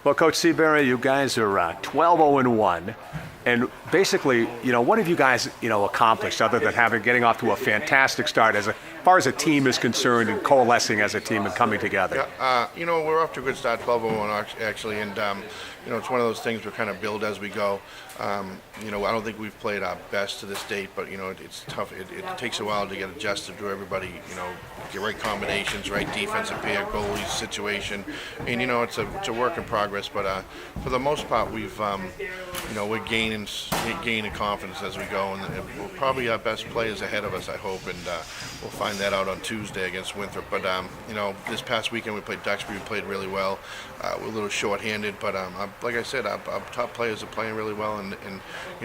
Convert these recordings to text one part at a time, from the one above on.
Well, Coach Seabury, you guys are 12-0-1, and basically, what have you guys, accomplished other than getting off to a fantastic start as far as a team is concerned and coalescing as a team and coming together? Yeah, we're off to a good start, 12-0-1 actually, and it's one of those things we kind of build as we go. I don't think we've played our best to this date, but it's tough. It takes a while to get adjusted to everybody. Get right combinations, right defensive pair, goalies situation, and it's a work in progress. But for the most part, we're gaining confidence as we go, and we're probably our best players ahead of us, I hope, and we'll find that out on Tuesday against Winthrop. But this past weekend we played Duxbury. We played really well. We're a little short-handed, but like I said, our top players are playing really well, and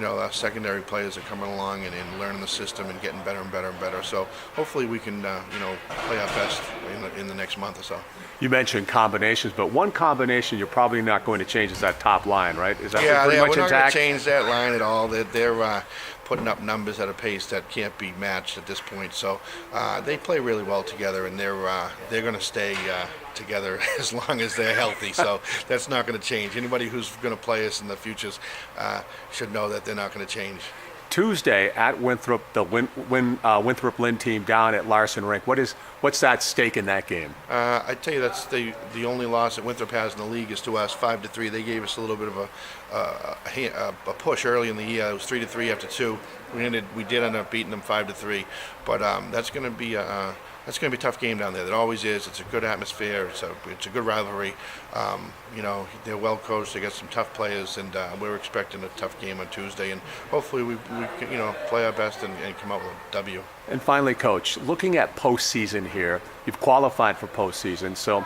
our secondary players are coming along and learning the system and getting better and better and better. So hopefully we can play our best in the next month or so. You mentioned combinations, but one combination you're probably not going to change is that top line, right? Is that pretty much we're not intact? going to change that line at all. They're putting up numbers at a pace that can't be matched at this point. So they play really well together, and they're going to stay together as long as they're healthy. So that's not going to change. Anybody who's going to play us in the futures should know that they're not going to change. Tuesday at Winthrop, the Winthrop Lynn team down at Larson Rink. What's that stake in that game? I tell you, that's the only loss that Winthrop has in the league is to us, 5-3. They gave us a little bit of a push early in the year. It was 3-3 after 2. We did end up beating them 5-3, but that's going to be a tough game down there. It always is. It's a good atmosphere. It's a good rivalry. They're well coached. They got some tough players, and we're expecting a tough game on Tuesday. And hopefully we can play our best and come out with a W. And finally, Coach, looking at postseason here, you've qualified for postseason. So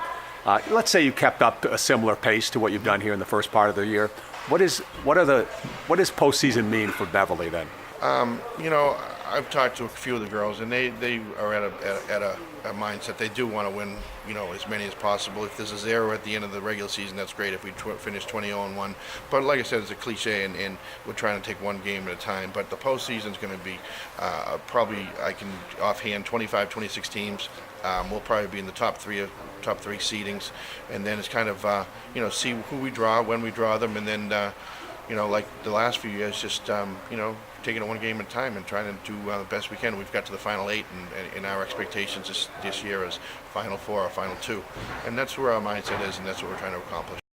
let's say you kept up a similar pace to what you've done here in the first part of the year. What does postseason mean for Beverly then? I've talked to a few of the girls, and they are at a mindset. They do want to win, as many as possible. If there's a 0 at the end of the regular season, that's great if we finish 20-0-1. But like I said, it's a cliche, and we're trying to take one game at a time. But the postseason is going to be probably, I can offhand, 25, 26 teams. We'll probably be in the top three seedings, and then it's kind of see who we draw, when we draw them, and then like the last few years, just taking it one game at a time and trying to do the best we can. We've got to the final 8, and our expectations this year is final 4 or final 2, and that's where our mindset is, and that's what we're trying to accomplish.